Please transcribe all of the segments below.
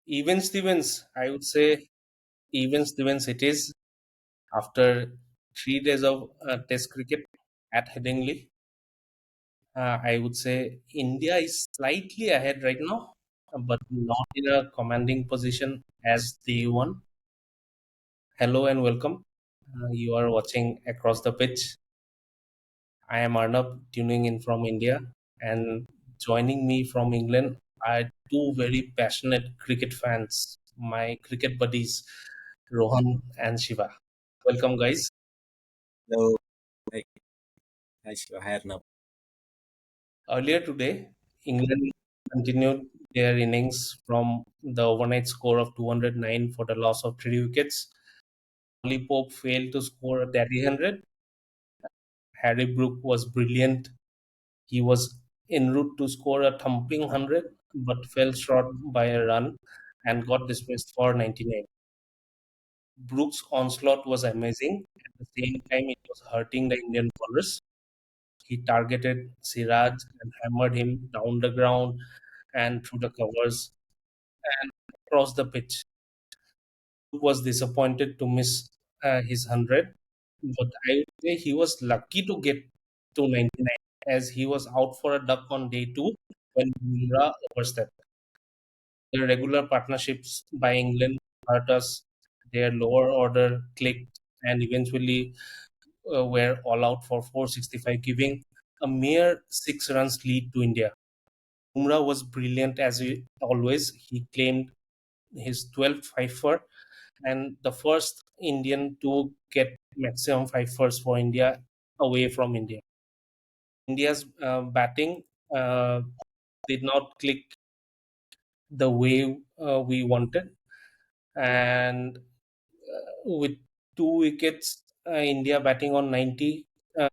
Even Stevens, I would say, even Stevens it is after 3 days of Test cricket at Headingley. I would say India is slightly ahead right now, but not in a commanding position as they won. Hello and welcome. You are watching Across the Pitch. I am Arnab, tuning in from India, and joining me from England are two very passionate cricket fans, my cricket buddies, Rohan and Shiva. Welcome, guys. Hello. Hi, hi, Shiva. Hi, Arnab. Earlier today, England continued their innings from the overnight score of 209 for the loss of 3 wickets. Ollie Pope failed to score a daddy 100. Harry Brook was brilliant. He was en route to score a thumping 100 but fell short by a run and got dismissed for 99. Brooks' onslaught was amazing. At the same time, it was hurting the Indian bowlers. He targeted Siraj and hammered him down the ground and through the covers and across the pitch. Brooks was disappointed to miss his 100, but I would say he was lucky to get to 99 as he was out for a duck on day two when Bumrah overstepped. The regular partnerships by England hurt us. Their lower order clicked and eventually were all out for 465, giving a mere 6 runs lead to India. Bumrah was brilliant as always. He claimed his 12th fifer and the first Indian to get maximum fifers for India away from India. India's batting did not click the way we wanted, and with 2 wickets, India batting on 90, uh,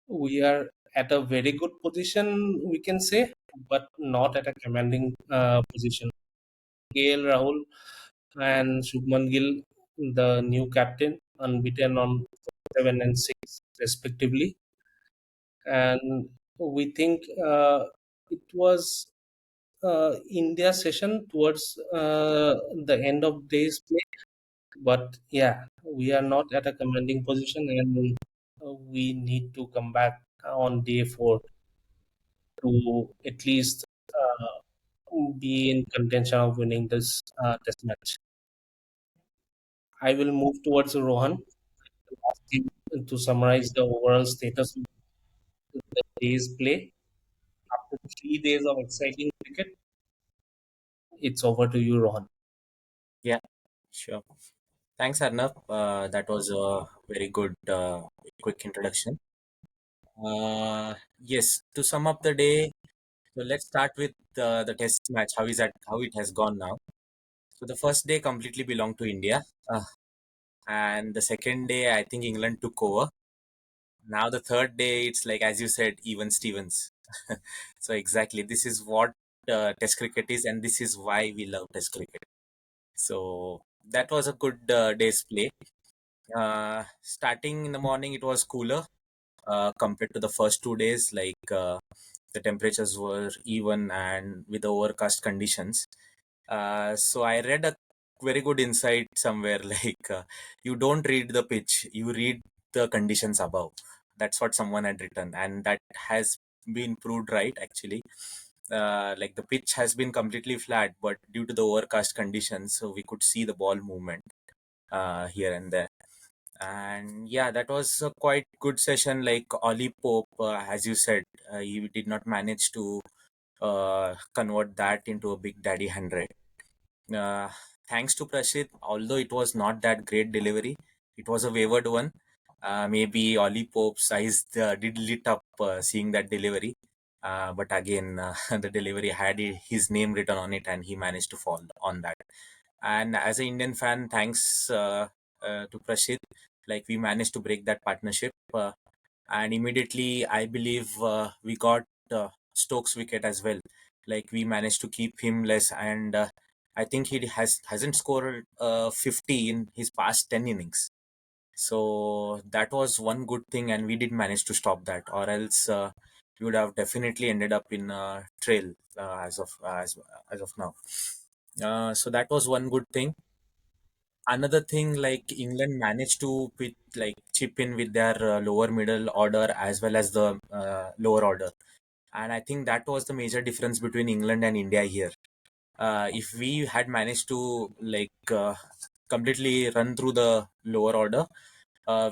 we are at a very good position, we can say, but not at a commanding position. KL Rahul and Shubman Gill, the new captain, unbeaten on 7 and 6 respectively. And we think it was India session towards the end of day's play. But yeah, we are not at a commanding position, and we need to come back on day four to at least be in contention of winning this test match. I will move towards Rohan to ask him to summarize the overall status of the day's play. After 3 days of exciting cricket, it's over to you, Rohan. Yeah, sure. Thanks, Arnab. That was a very good, quick introduction. Yes, to sum up the day, so let's start with the test match. How is that? How it has gone now? So the first day completely belonged to India, and the second day, I think England took over. Now the third day, it's like as you said, even Stevens. So exactly, this is what Test cricket is, and this is why we love Test cricket. So that was a good day's play. Starting in the morning, it was cooler compared to the first 2 days. The temperatures were even and with the overcast conditions. So I read a very good insight somewhere you don't read the pitch, you read the conditions above. That's what someone had written, and that has been proved right actually. Like the pitch has been completely flat, but due to the overcast conditions, so we could see the ball movement here and there. And yeah, that was a quite good session. Like Ollie Pope, as you said, he did not manage to convert that into a big daddy 100. Uh, Thanks to Prashit, although it was not that great delivery, it was a wayward one. Maybe Ollie Pope's eyes did lit up seeing that delivery. But again, the delivery had his name written on it, and he managed to fall on that. And as an Indian fan, thanks to Prashit, like we managed to break that partnership. And immediately, I believe we got Stokes' wicket as well. Like we managed to keep him less, and I think he hasn't scored 50 in his past 10 innings. So that was one good thing, and we did manage to stop that, or else we would have definitely ended up in trail as of now. So that was one good thing. Another thing, like England managed to chip in with their lower middle order as well as the lower order, and I think that was the major difference between England and India here. If we had managed to completely run through the lower order,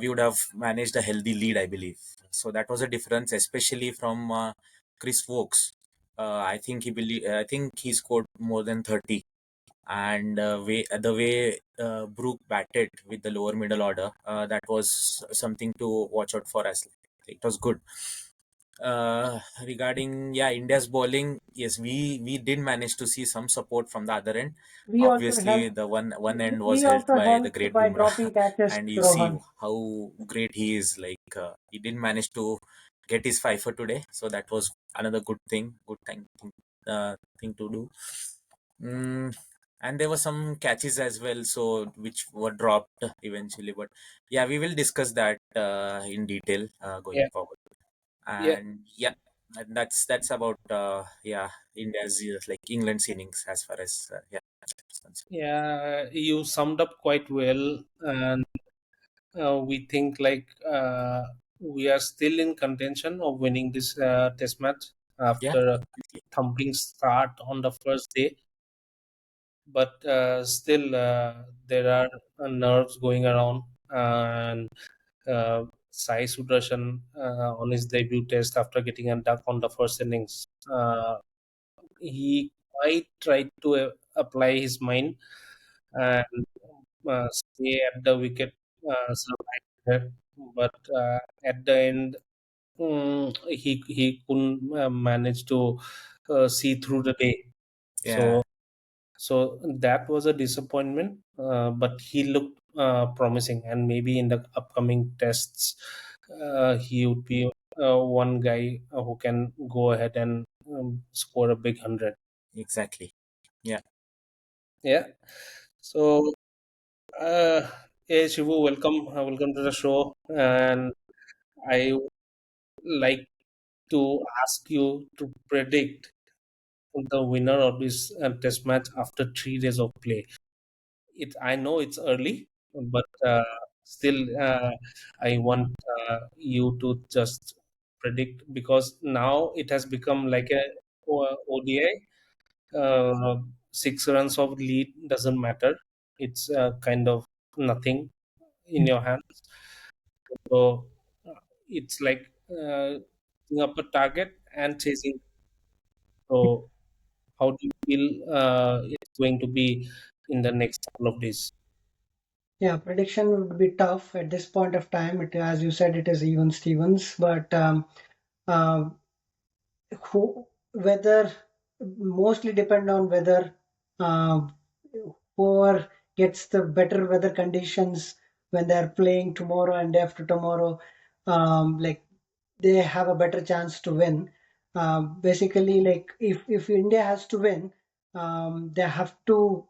we would have managed a healthy lead, I believe. So that was a difference, especially from Chris Wokes. I think he scored more than 30, and the way Brook batted with the lower middle order, that was something to watch out for us. It was good. Regarding India's bowling, yes, we did manage to see some support from the other end. We also Obviously, helped. the one end was We held also by the helped great by Bumrah, dropping catches, and you see Rohan. how great he is. He didn't manage to get his five for today, so that was another good thing to do. Mm, and there were some catches as well, so which were dropped eventually. But yeah, we will discuss that in detail going Yeah, forward. yeah, And yeah, and that's about India's like England's innings as far as that's concerned. yeah. You summed up quite well, and we think like we are still in contention of winning this test match Yeah, after a definitely. thumping start on the first day. But still, there are nerves going around, and Sai Sudarshan on his debut test after getting a duck on the first innings. He quite tried to apply his mind and stay at the wicket, survive there. But at the end, he couldn't manage to see through the day. Yeah, So that was a disappointment, but he looked promising, and maybe in the upcoming tests, he would be one guy who can go ahead and score a big 100. exactly. Yeah, Yeah. So, uh, hey Shivu, welcome to the show, and I would like to ask you to predict the winner of this test match after 3 days of play. I know it's early, but still, I want you to just predict, because now it has become like a ODI. 6 runs of lead doesn't matter. It's kind of nothing in your hands. So it's like putting up a target and chasing. So how do you feel it's going to be in the next couple of days? Yeah, prediction would be tough at this point of time. As you said, it is even Stevens, but uh, whether mostly depend on whether uh, whoever gets the better weather conditions when they're playing tomorrow and day after tomorrow, like they have a better chance to win. Basically, like if India has to win, they have to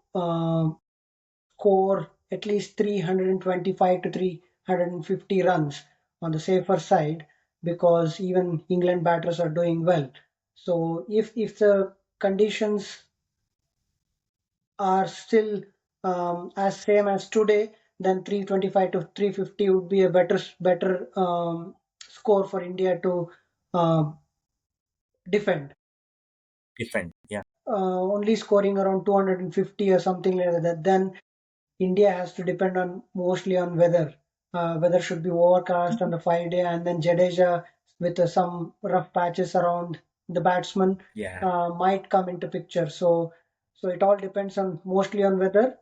score at least 325 to 350 runs on the safer side, because even England batters are doing well. So if the conditions are still as same as today, then 325 to 350 would be a better score for India to uh, defend. defend. Yeah, Only scoring around 250 or something like that, then India has to depend on mostly on weather. Weather should be overcast on the 5 day, and then Jadeja with some rough patches around the batsman yeah, might come into picture. So it all depends on mostly on weather.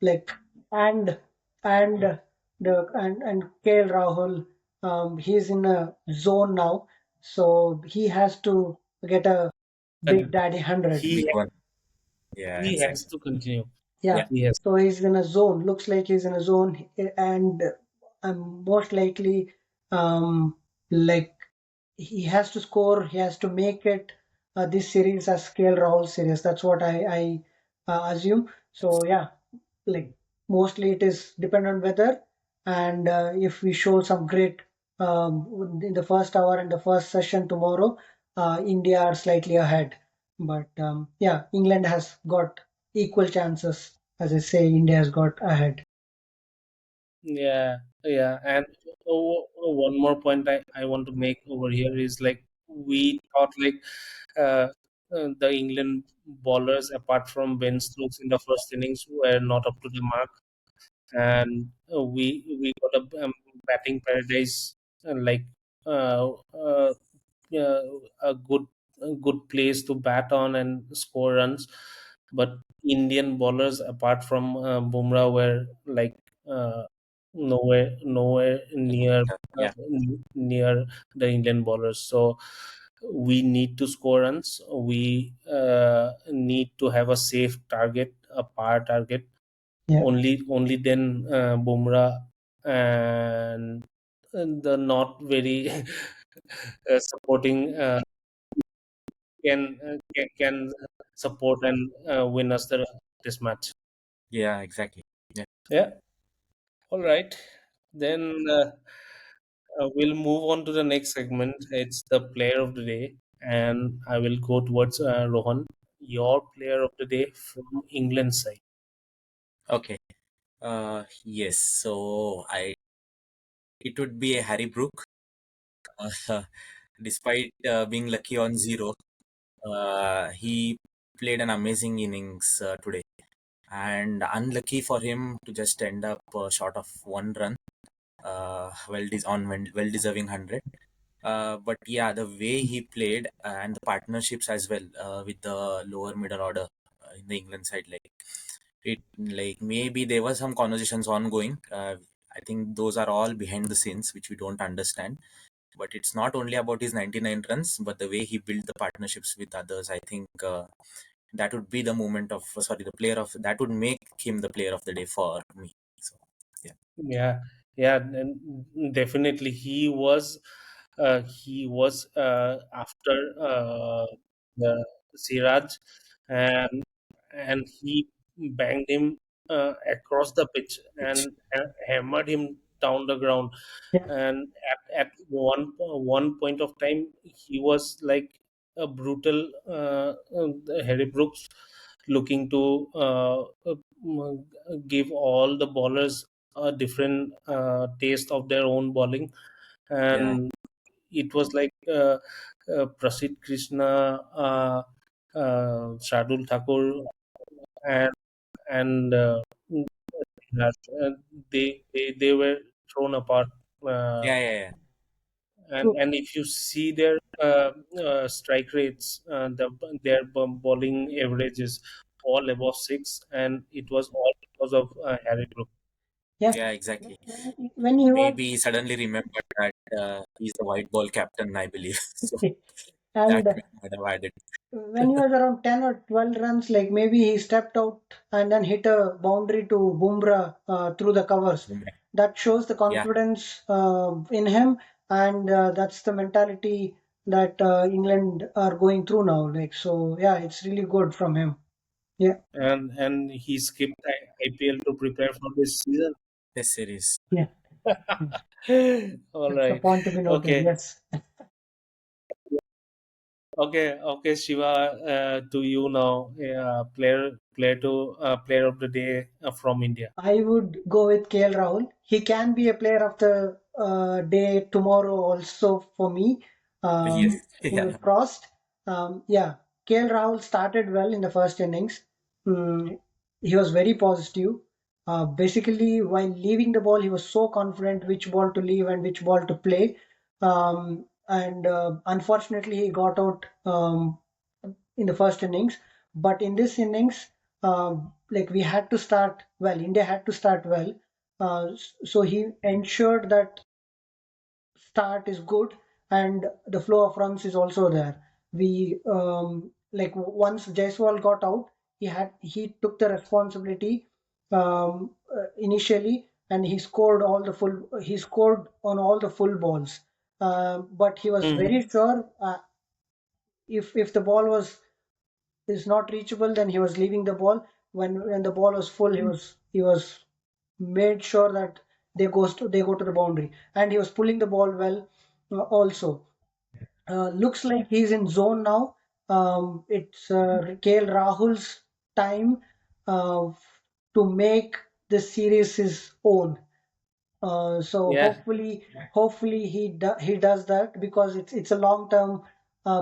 Like and and and KL Rahul, he's in a zone now, so he has to get a big And daddy 100. he he won. Yeah, he has exactly. to continue. Yeah, Yeah, He has. so he's in a zone. Looks like he's in a zone, and most likely, um, like he has to score. He has to make it this series as scale Rahul series. That's what I assume. So yeah, like mostly it is depend on weather, and if we show some great in the first hour and the first session tomorrow, India are slightly ahead. But yeah, England has got equal chances, as I say, India has got ahead. Yeah, yeah. And one more point I want to make over here is like we thought like uh, the England bowlers, apart from Ben Stokes in the first innings, were not up to the mark, and we got a batting paradise, like uh, uh, uh, a good place to bat on and score runs. But Indian bowlers, apart from Bumrah, were like uh, nowhere near Yeah, near the Indian bowlers. So we need to score runs. We need to have a safe target, a par target. Yeah, Only then Bumrah and the not very supporting can support and win us the this match. yeah, exactly. Yeah. Yeah. All right. Then we'll move on to the next segment. It's the player of the day, and I will go towards Rohan, your player of the day from England side. Okay. Yes. So it would be a Harry Brook. Uh, Despite being lucky on zero, he played an amazing innings today, and unlucky for him to just end up short of 1 run. Well deserving 100. But yeah, the way he played and the partnerships as well with the lower middle order in the England side, like maybe there were some conversations ongoing. I think those are all behind the scenes, which we don't understand. But it's not only about his 99 runs, but the way he built the partnerships with others. I think that would be the moment of sorry, the player of that would make him the player of the day for me. So yeah, Yeah, yeah, and definitely he was after the Siraj, and he banged him across the pitch which and hammered him down the ground. yeah, And at one point of time, he was like a brutal Harry Brooks, looking to give all the bowlers a different taste of their own bowling. yeah, And it was like Prasid Krishna, Shardul Thakur, and and that, they were thrown apart. Uh, yeah, yeah, yeah, and if you see their strike rates, their bowling averages all above six, and it was all because of Harry Brook. yeah. yeah, exactly. When he was Maybe he suddenly remembered that he's the white ball captain, I believe. So that and might have added. when he was around 10 or 12 runs, like maybe he stepped out and then hit a boundary to Bumrah through the covers. That shows the Yeah, confidence in him, and that's the mentality that England are going through now. Like so, yeah, it's really good from him. Yeah, And he skipped IPL to prepare for this season. this series. yeah, yes. All That's a right. point to be noted. Okay. Yes. Okay. Shiva, to you now. Player of the day from India. I would go with KL Rahul. He can be a player of the day tomorrow also for me. Yes, Fingers yeah, crossed. Yeah, KL Rahul started well in the first innings. He was very positive. Basically, while leaving the ball, he was so confident which ball to leave and which ball to play. And unfortunately, he got out in the first innings. But in this innings, like we had to start well. India had to start well. So he ensured that start is good and the flow of runs is also there. We like once Jaiswal got out, he took the responsibility initially and he scored on all the full balls. But he was Hmm. very sure if the ball was is not reachable, then he was leaving the ball. When the ball was full, he was made sure that they go to the boundary, and he was pulling the ball well also. Looks like he's in zone now. It's KL Rahul's time. uh, to make this series his own. So Yeah, hopefully he does that, because it's a long term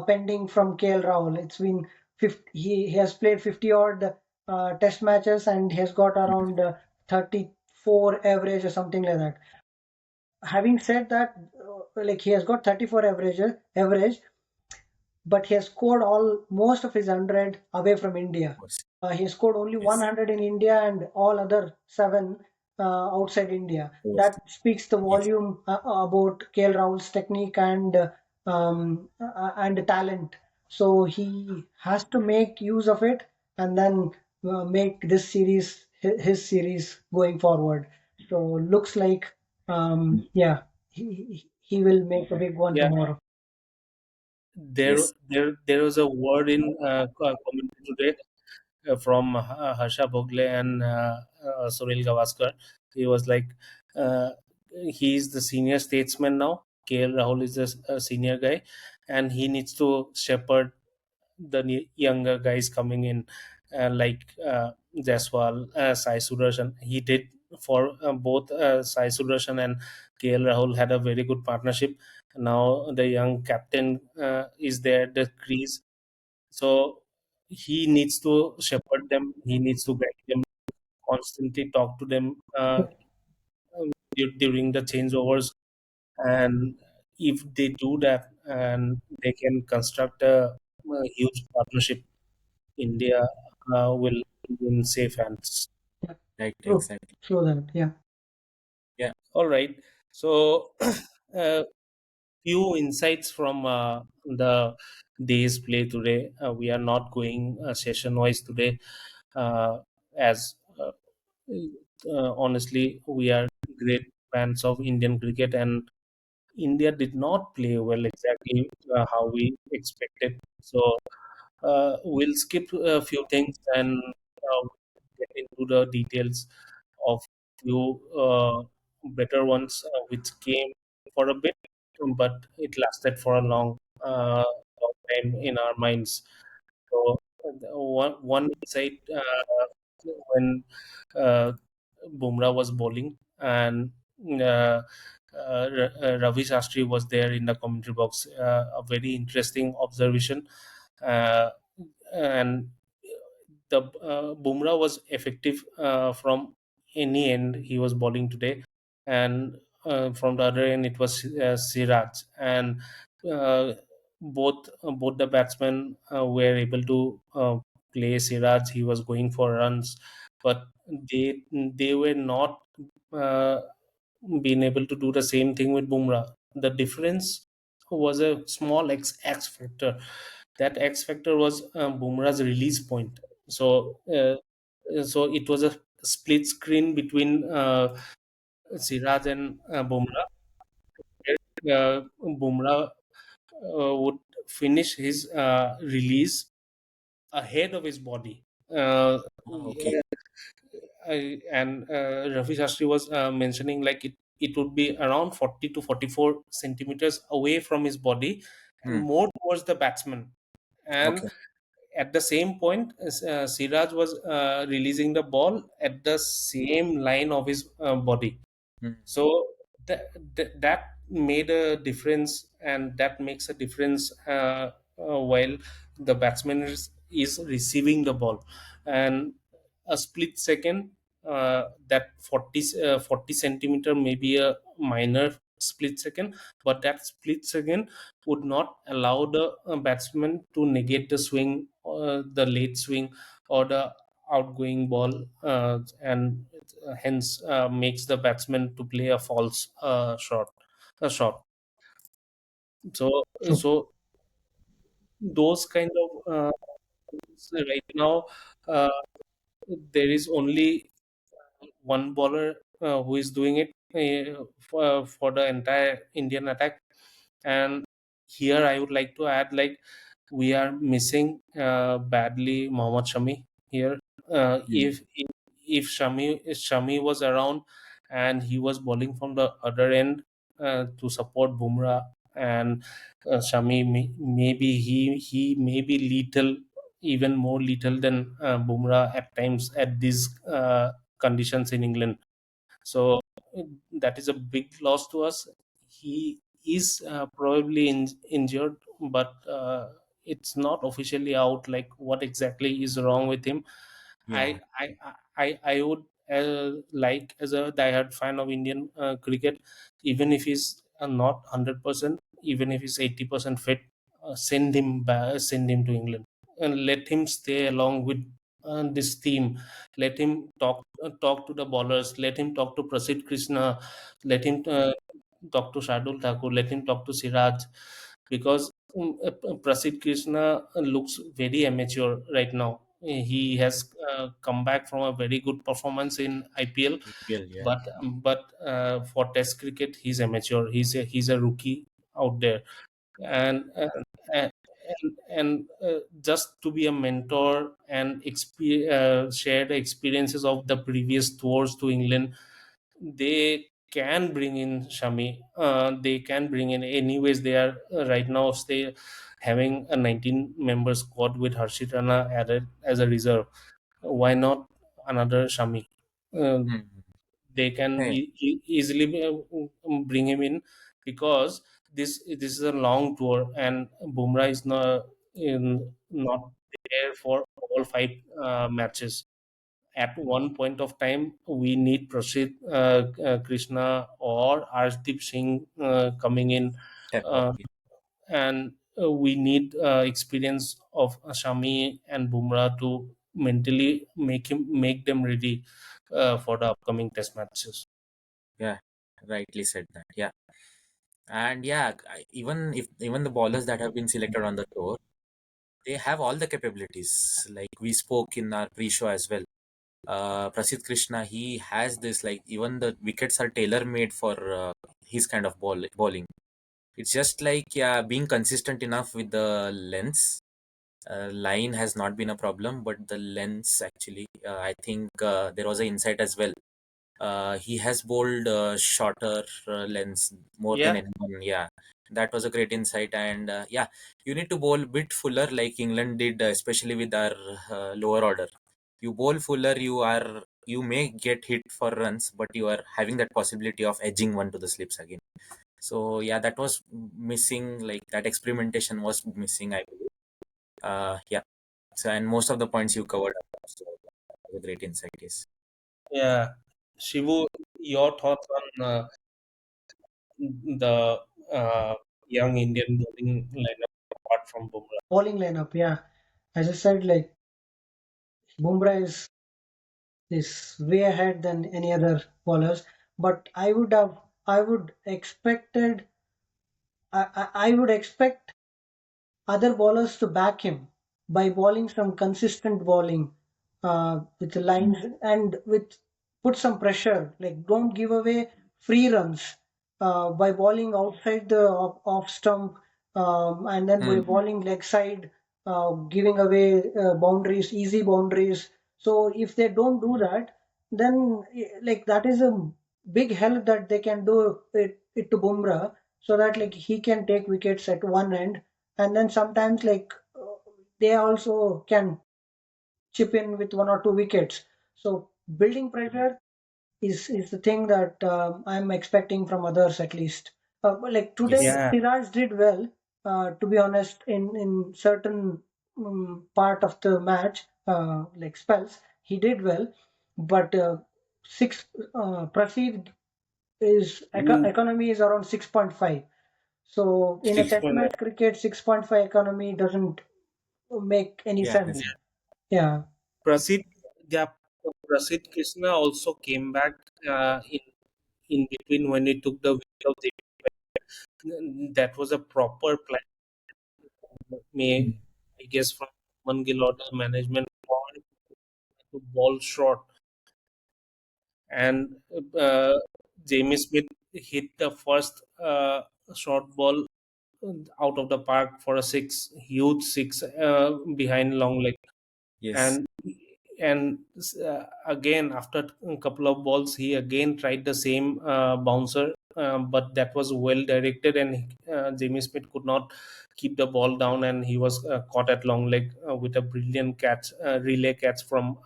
pending from KL Rahul. It's been 50, he has played 50 odd test matches, and he has got around 34 average or something like that. Having said that, like he has got 34 average, but he has scored all most of his 100 away from India. course. He scored only Yes. 100 in India and all other seven outside India. Yes. That speaks the Yes. volume about KL Rahul's technique and talent. So he has to make use of it, and then make this series his series going forward. So looks like yeah, he will make a big one yeah. tomorrow. Yes. There was a word in commentary today from Harsha Bhogle and Sunil Gavaskar. He was like, uh, he's the senior statesman now. KL Rahul is a senior guy, and he needs to shepherd the younger guys coming in, like Jaiswal, Sai Sudarshan. He did for both Sai Sudarshan and KL Rahul had a very good partnership. Now the young captain is there at the crease, so he needs to shepherd them. He needs to guide them, constantly talk to them during the changeovers. And if they do that, and they can construct a huge partnership, India will be in safe hands. Yeah, Right. true. Exactly. True that. Yeah. Yeah. All right. So, few insights from the day's play today. We are not going session wise today, as honestly, we are great fans of Indian cricket, and India did not play well exactly how we expected. So, we'll skip a few things and get into the details of few better ones which came for a bit, but it lasted for a long time in our minds. So one insight when uh, Bumrah was bowling, and Ravi Shastri was there in the commentary box. A very interesting observation, uh, and the Bumrah was effective from any end he was bowling today, and from the other end it was Siraj, and uh, both the batsmen were able to play Siraj. He was going for runs, but they were not uh, being able to do the same thing with Bumrah. The difference was a small X factor. That X factor was Bumrah's release point. So, so it was a split screen between Siraj and Bumrah. Bumrah would finish his release ahead of his body. Okay. And Ravi Shastri was mentioning like it would be around 40 to 44 centimeters away from his body and Hmm. more towards the batsman. And Okay. at the same point, Siraj was releasing the ball at the same line of his body. Hmm. So that made a difference, and that makes a difference while the batsman is receiving the ball. And a split second, that 40 centimeter may be a minor split second, but that split second would not allow the batsman to negate the swing, the late swing, or the outgoing ball, and hence makes the batsman to play a false shot. So True. so those kind of so right now, uh, there is only one bowler who is doing it for the entire Indian attack. And here I would like to add, like, we are missing badly Mohammad Shami here. Hmm. If Shami was around and he was bowling from the other end to support Bumrah, and Shami maybe he may be lethal even more lethal than Bumrah at times at these conditions in England. So that is a big loss to us. He is probably injured, but it's not officially out like what exactly is wrong with him. Yeah. I would like, as a diehard fan of Indian cricket, even if he's not 100%, even if he's 80% fit, send him back, send him to England, and let him stay along with this team. Let him talk to the bowlers. Let him talk to Prasidh Krishna. Let him talk to Shardul Thakur. Let him talk to Siraj, because Prasidh Krishna looks very amateur right now. He has come back from a very good performance in IPL, EPL, yeah. but for Test cricket, he's amateur. He's a rookie out there, and and just to be a mentor and share the experiences of the previous tours to England, they can bring in Shami. They can bring in. Anyways, they are right now stay having a 19-member squad with Harshit Rana added as a reserve. Why not another Shami? Uh, Mhm. they can Hey, easily bring him in, because this is a long tour and Bumrah is not there for all five matches. At one point of time, we need Prasid Krishna or Arshdeep Singh coming in, step up. uh, and we need experience of Shami and Bumrah to mentally make them ready for the upcoming test matches. Yeah, rightly said that. Yeah. And yeah, even the bowlers that have been selected on the tour, they have all the capabilities. Like we spoke in our pre-show as well. Prasidh Krishna, he has this, like, even the wickets are tailor made for his kind of bowling. It's just like, yeah, being consistent enough with the lengths. Line has not been a problem, but the lengths actually, I think there was an insight as well. He has bowled shorter lengths more than Yeah, anyone. Yeah, that was a great insight. And yeah, you need to bowl a bit fuller, like England did, especially with our lower order. You bowl fuller, you may get hit for runs, but you are having that possibility of edging one to the slips again. So yeah, that was missing. Like that experimentation was missing, I believe. Yeah. So, and most of the points you covered up. So that was a great insight. Yes. yeah. Shivu, your thoughts on the young Indian bowling lineup apart from Bumrah? Bowling lineup, yeah. As I said, like Bumrah is way ahead than any other bowlers. But I would expected, I would expect other bowlers to back him by bowling some consistent bowling with the lines and with put some pressure. Like don't give away free runs by bowling outside the off stump and then by Hmm. bowling leg side, giving away boundaries, easy boundaries. So if they don't do that, then like that is a big help that they can do it to Bumrah so that like he can take wickets at one end and then sometimes like they also can chip in with one or two wickets. So building pressure is the thing that I'm expecting from others at least. But like today, Yes. Yeah, Siraj did well. To be honest, in certain part of the match, like spells, he did well. But six Prasid is mm, economy is around 6.5. So in a six test point. match cricket, 6.5 economy doesn't make any Yeah. sense. Yeah, Prasid, yeah, Prasid Krishna also came back in between when he took the wicket of the. That was a proper plan. May I guess from Mangill order management to ball short, and Jamie Smith hit the first short ball out of the park for a six, huge six behind long leg, Yes. and again after a couple of balls he again tried the same bouncer but that was well directed, and Jamie Smith could not keep the ball down, and he was caught at long leg with a brilliant catch, relay catch from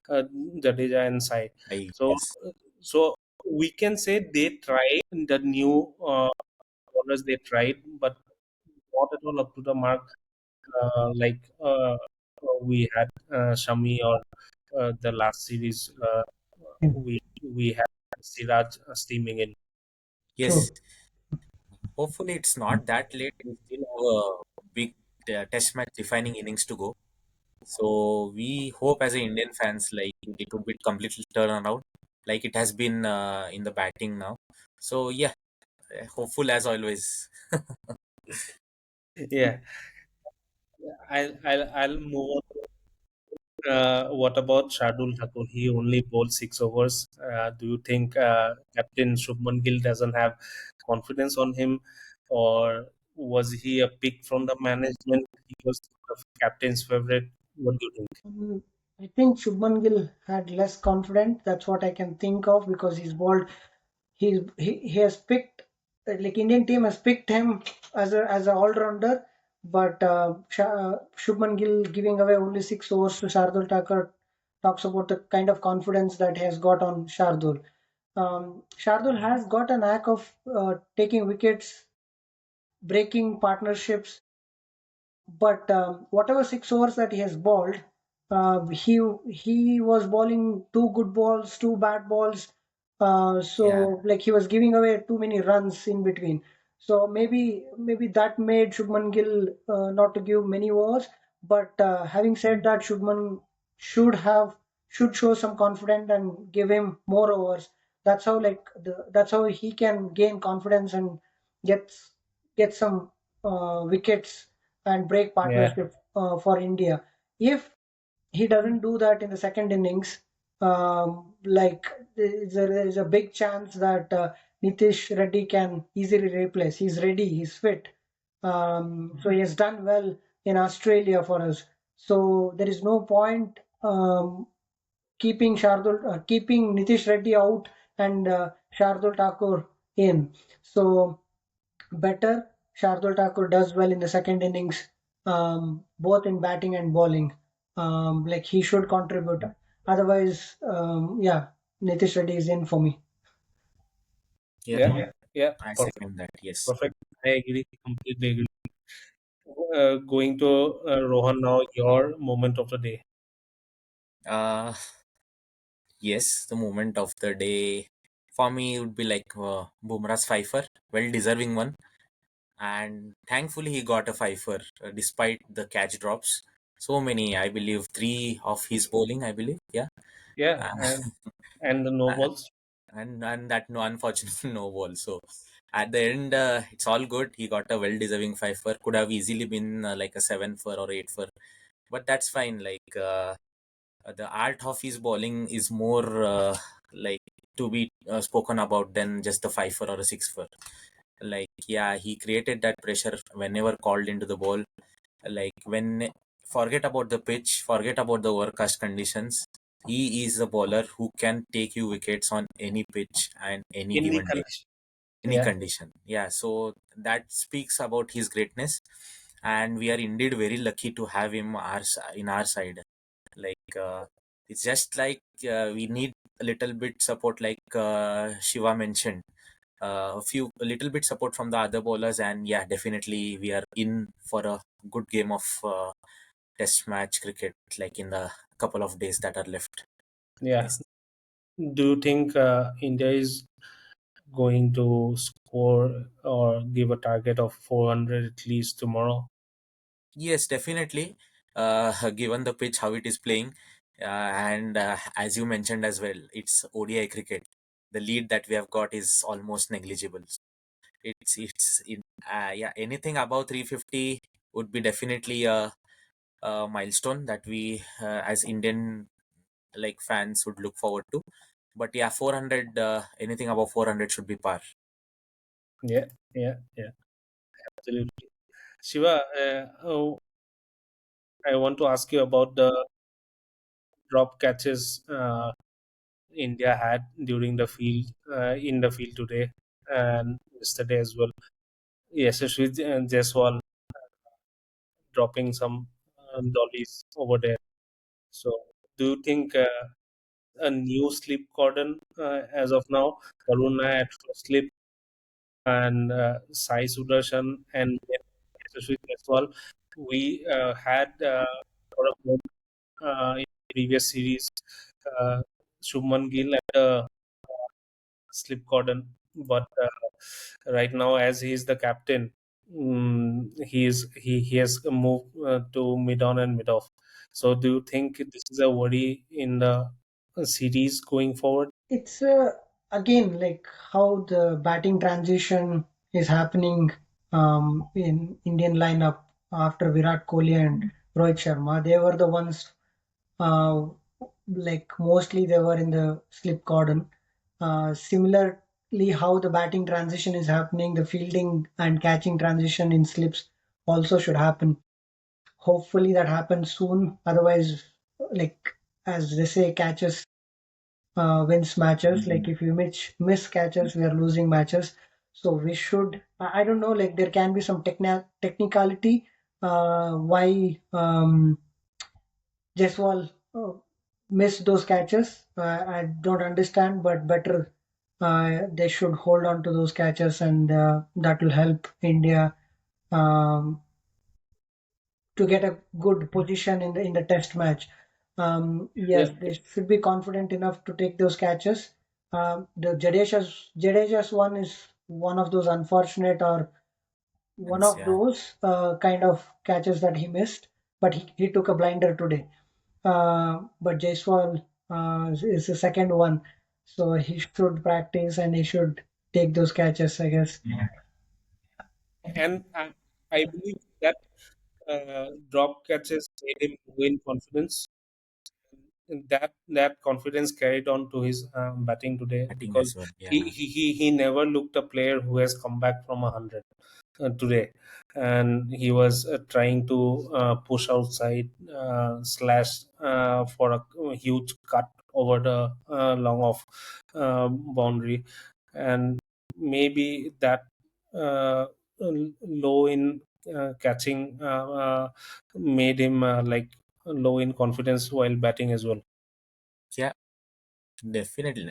Jadeja inside. So, Yes. so we can say they tried the new bowlers they tried, but not at all up to the mark. We had Shami, or the last series we had Siraj steaming in. Yes. True. Hopefully, it's not that late. We still have a big test match defining innings to go. So we hope as a Indian fans, like it would be completely turn around, like it has been in the batting now. So yeah, hopeful as always. Yeah, I'll move on. What about Shardul Thakur? He only bowled 6 overs. Do you think Captain Shubman Gill doesn't have confidence on him, or was he a pick from the management? He was the captain's favorite. What do you think? I think Shubman Gill had less confidence. That's what I can think of because he's bowled. He has picked like Indian team has picked him as a all rounder, but Shubman Gill giving away only 6 overs to Shardul Thakur talks about the kind of confidence that he has got on Shardul. Shardul has got a knack of taking wickets, breaking partnerships, but whatever 6 overs that he has bowled, he was bowling two good balls, two bad balls. Yeah. So like he was giving away too many runs in between. So maybe that made Shubman Gill not to give many overs. But having said that, Shubman should have should show some confidence and give him more overs. That's how he can gain confidence and get get some wickets and break Yeah, partnership for India. If he doesn't do that in the second innings, like there is a big chance that Nitish Reddy can easily replace. He's ready, he's fit. So he has done well in Australia for us. So there is no point keeping Nitish Reddy out and Shardul Thakur in. So better. Shardul Thakur does well in the second innings, both in batting and bowling. Like he should contribute. Otherwise, yeah, Nitish Reddy is in for me. Yeah, yeah, yeah. I Perfect, second that. Yes. perfect. I agree, completely agree. Going to Rohan now. Your moment of the day. Uh, yes, the moment of the day for me would be like Bumrah's fifer, well deserving one, and thankfully he got a fifer despite the catch drops. So many, I believe, three of his bowling. I believe, yeah. Yeah, Uh, and the no balls. and that no unfortunate no ball. So at the end, it's all good. He got a well deserving fifer. Could have easily been like a seven for or eight for, but that's fine. Like the art of his bowling is more like to be spoken about than just the five for or a six for. Like yeah, he created that pressure whenever called into the ball. Like when forget about the pitch, forget about the overcast conditions. He is a bowler who can take you wickets on any pitch and any In the given day, condition. any Yeah, condition. Yeah, so that speaks about his greatness, and we are indeed very lucky to have him in our side. Like it's just like we need a little bit support, like Shiva mentioned. A little bit support from the other bowlers, and yeah, definitely we are in for a good game of test match cricket, like in the couple of days that are left. yeah. Yes. Do you think India is going to score or give a target of 400 at least tomorrow? Yes, definitely. Given the pitch, how it is playing, and as you mentioned as well, it's ODI cricket. The lead that we have got is almost negligible. Yeah, anything above 350 would be definitely a milestone that we as Indian like fans would look forward to. But yeah, 400, anything above 400 should be par. Yeah, yeah, yeah. Absolutely. Shiva, I want to ask you about the drop catches India had during the field in the field today. and yesterday as well. Yashasvi Jaiswal dropping some dollies over there. So, do you think a new slip cordon as of now? Karuna at first slip and Sai Sudarshan and Yashasvi Jaiswal. We had for a moment, in previous series Shubman Gill at slip cordon, but right now, as he is the captain, he has moved to mid on and mid off. So, do you think this is a worry in the series going forward? It's again like how the batting transition is happening in Indian lineup after Virat Kohli and Rohit Sharma. They were the ones uh, like mostly they were in the slip cordon. Similarly, how the batting transition is happening, the fielding and catching transition in slips also should happen. Hopefully that happens soon. Otherwise, like as they say, catches wins matches. Like if you miss catches, we are losing matches. So we should. I don't know. Like there can be some technicality. Why Jaiswal missed those catches? I don't understand. But better they should hold on to those catches, and that will help India um, to get a good position in the test match. Yeah, Yes, they should be confident enough to take those catches. The Jadeja's one is one of those unfortunate or one Hence, of yeah. those kind of catches that he missed, but he took a blinder today. But Jaiswal is the second one, so he should practice and he should take those catches, I guess. and I believe that drop catches made him win confidence. And that confidence carried on to his batting today Batting because as well. he, Yeah. he he he never looked a player who has come back from 100 today, and he was trying to push outside slash for a huge cut over the long off boundary, and maybe that low in catching made him like low in confidence while batting as well. Yeah, definitely.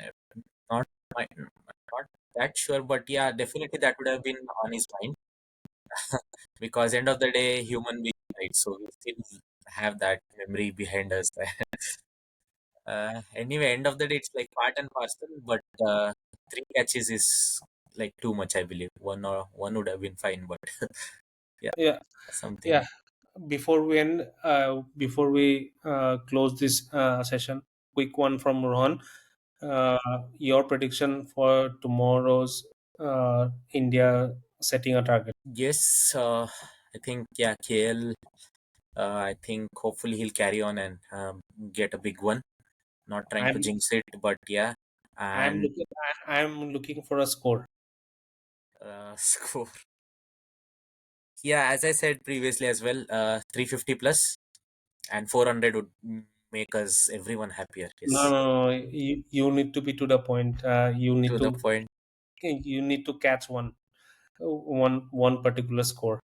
Not, not that sure, but yeah, definitely that would have been on his mind because end of the day, human being, right? So we still have that memory behind us. Anyway, end of the day, it's like part and parcel, but three catches is like too much, I believe. One would have been fine, but yeah, Yeah, something. yeah. Before we end, before we close this session, quick one from Rohan. Uh, your prediction for tomorrow's India setting a target. Yes, I think yeah, KL. I think hopefully he'll carry on and get a big one. Not trying to I'm jinx it, but yeah, I'm and looking I'm looking for a score. score. Yeah, as I said previously as well, 350 plus and 400 would make us everyone happier. No, Yes, no, no. You need to be to the point. to the point. You need to catch one particular score.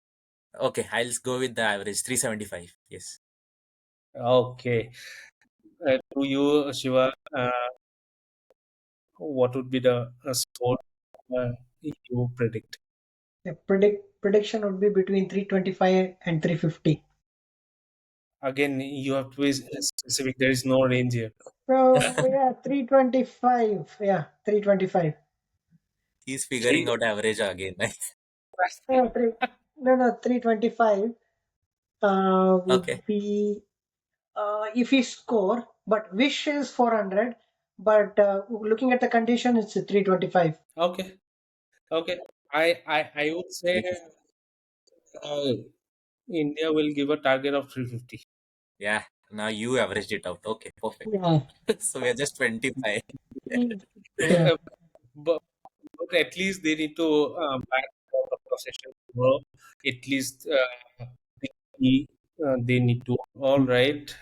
Okay, I'll go with the average 375. Yes. Okay. To you, Shiva, what would be the score you predict? The prediction would be between 325 and 350. Again, you have to be specific. There is no range here. So yeah, 325. Yeah, 325. He's figuring Three. out average again. No, no, no, 325 Okay. would be if he score, but wish is 400. But looking at the condition, it's a 325. Okay. Okay. I would say uh, India will give a target of 350. Yeah. Now you averaged it out. Okay, perfect. Yeah. So we're just 25. Yeah. Uh, but, but at least they need to back the possession tomorrow. At least they need to. All right.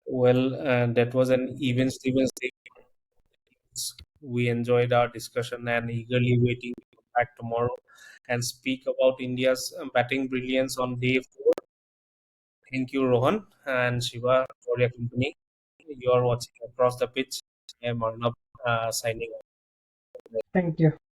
Well, that was an even Stevens We enjoyed our discussion and eagerly waiting to come back tomorrow and speak about India's batting brilliance on day four. Thank you, Rohan and Shiva, for your company. You are watching Across the Pitch. I am Arnab, signing off. Thank you.